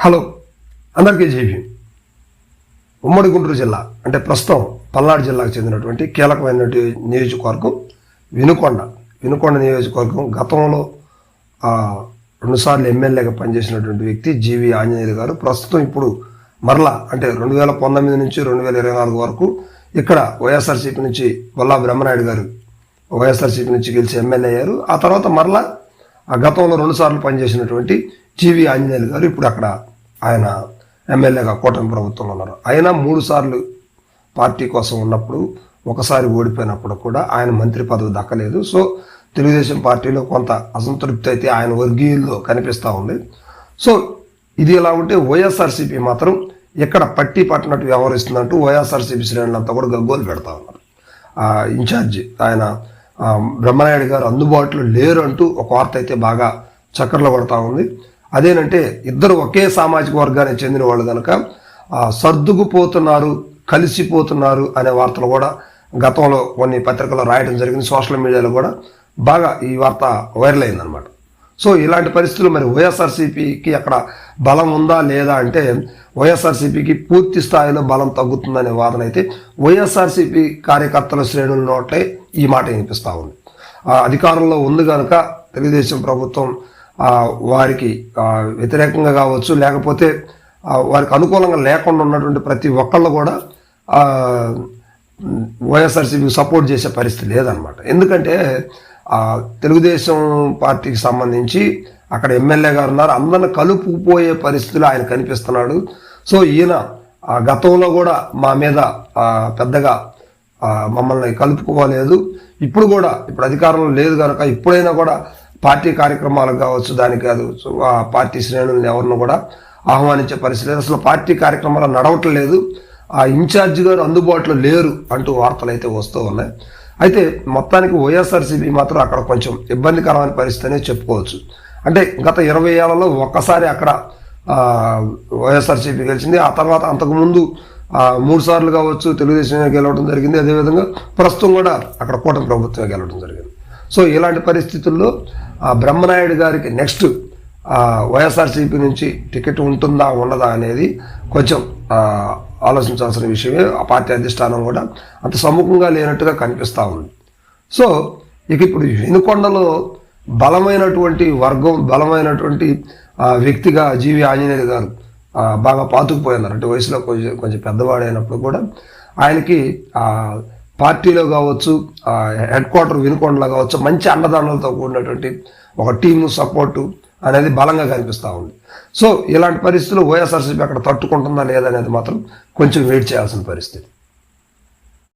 Hello, అందరికీ JB. ఉమ్మడి గుంటూరు జిల్లా అంటే ప్రస్తుతం పల్నాడు జిల్లాకు చెందినటువంటి కీలకమైనటువంటి నియోజకవర్గం వినుకొండ నియోజకవర్గం. గతంలో 2 సార్లు ఎమ్మెల్యేగా పనిచేసినటువంటి వ్యక్తి జీవి ఆంజనేయులు గారు ప్రస్తుతం ఇప్పుడు మరలా అంటే 2019 నుంచి 2024 వరకు ఇక్కడ వైఎస్ఆర్సీపీ నుంచి వల్లా బ్రహ్మనాయుడు గారు వైఎస్ఆర్సీపీ నుంచి గెలిచి ఎమ్మెల్యే అయ్యారు. ఆ తర్వాత మరలా గతంలో 2 సార్లు పనిచేసినటువంటి జీవి ఆంజనేయులు గారు ఇప్పుడు అక్కడ ఆయన ఎమ్మెల్యేగా కూటమి ప్రభుత్వంలో ఉన్నారు. ఆయన 3 సార్లు పార్టీ కోసం ఉన్నప్పుడు ఒకసారి ఓడిపోయినప్పుడు కూడా ఆయన మంత్రి పదవి దక్కలేదు. సో తెలుగుదేశం పార్టీలో కొంత అసంతృప్తి అయితే ఆయన వర్గీయుల్లో కనిపిస్తూ ఉంది. సో ఇది ఎలా ఉంటే వైఎస్ఆర్సీపీ మాత్రం ఎక్కడ పట్టి పట్టినట్టు వ్యవహరిస్తుందంటూ వైఎస్ఆర్సీపీ శ్రేణులంతా కూడా గగ్గోలు పెడతా ఉన్నారు. ఇన్ఛార్జి ఆయన బ్రహ్మనాయుడు గారు అందుబాటులో లేరు అంటూ ఒక వార్త అయితే బాగా చక్కర్లు కొడతా ఉంది. అదేనంటే ఇద్దరు ఒకే సామాజిక వర్గానికి చెందిన వాళ్ళు కనుక సర్దుకుపోతున్నారు, కలిసిపోతున్నారు అనే వార్తలు కూడా గతంలో కొన్ని పత్రికల్లో రాయడం జరిగింది. సోషల్ మీడియాలో కూడా బాగా ఈ వార్త వైరల్ అయిందనమాట. సో ఇలాంటి పరిస్థితులు మరి వైఎస్ఆర్సీపీకి అక్కడ బలం ఉందా లేదా అంటే వైఎస్ఆర్సీపీకి పూర్తి స్థాయిలో బలం తగ్గుతుందనే వాదన అయితే వైఎస్ఆర్సీపీ కార్యకర్తల శ్రేణుల నోట్లే ఈ మాట వినిపిస్తూ ఉంది. అధికారంలో ఉంది కనుక తెలుగుదేశం ప్రభుత్వం వారికి వ్యతిరేకంగా కావచ్చు, లేకపోతే వారికి అనుకూలంగా లేకుండా ఉన్నటువంటి ప్రతి ఒక్కళ్ళు కూడా వైఎస్ఆర్సీపీకి సపోర్ట్ చేసే పరిస్థితి లేదనమాట. ఎందుకంటే తెలుగుదేశం పార్టీకి సంబంధించి అక్కడ ఎమ్మెల్యే గారు ఉన్నారు, అందరిని కలుపుకుపోయే పరిస్థితులు ఆయన కనిపిస్తున్నాడు. సో ఈయన గతంలో కూడా మా మీద పెద్దగా మమ్మల్ని కలుపుకోలేదు, ఇప్పుడు కూడా ఇప్పుడు అధికారంలో లేదు కనుక ఇప్పుడైనా కూడా పార్టీ కార్యక్రమాలకు కావచ్చు దానికి కాదు పార్టీ శ్రేణులను ఎవరిని కూడా ఆహ్వానించే పరిస్థితి లేదు, అసలు పార్టీ కార్యక్రమాలు నడవట్లేదు, ఆ ఇన్ఛార్జి గారు అందుబాటులో లేరు అంటూ వార్తలు అయితే వస్తూ ఉన్నాయి. అయితే మొత్తానికి వైఎస్ఆర్సీపీ మాత్రం అక్కడ కొంచెం ఇబ్బందికరమైన పరిస్థితి అనే చెప్పుకోవచ్చు. అంటే గత 20 ఏళ్లలో ఒక్కసారి అక్కడ వైఎస్ఆర్సీపీ గెలిచింది. ఆ తర్వాత అంతకుముందు 3 సార్లు కావచ్చు తెలుగుదేశం గెలవడం జరిగింది. అదేవిధంగా ప్రస్తుతం కూడా అక్కడ కూటమి ప్రభుత్వం గెలవడం జరిగింది. సో ఇలాంటి పరిస్థితుల్లో బ్రహ్మనాయుడు గారికి నెక్స్ట్ వైఎస్ఆర్సీపీ నుంచి టికెట్ ఉంటుందా ఉండదా అనేది కొంచెం ఆలోచించాల్సిన విషయమే. ఆ పార్టీ అధిష్టానం కూడా అంత సముఖంగా లేనట్టుగా కనిపిస్తూ ఉంది. సో ఇక ఇప్పుడు వినుకొండలో బలమైనటువంటి వర్గం, బలమైనటువంటి వ్యక్తిగా జీవి ఆంజనేయులు గారు బాగా పాతుకుపోయినారు. అంటే వయసులో కొంచెం పెద్దవాడైనప్పుడు కూడా ఆయనకి పార్టీలో కావచ్చు, హెడ్ క్వార్టర్ వినుకొండలో కావచ్చు, మంచి అండదండలతో కూడినటువంటి ఒక టీము సపోర్టు అనేది బలంగా కనిపిస్తూ ఉంది. సో ఇలాంటి పరిస్థితులు వైఎస్ఆర్సీపీ అక్కడ తట్టుకుంటుందా లేదా అనేది మాత్రం కొంచెం వెయిట్ చేయాల్సిన పరిస్థితి.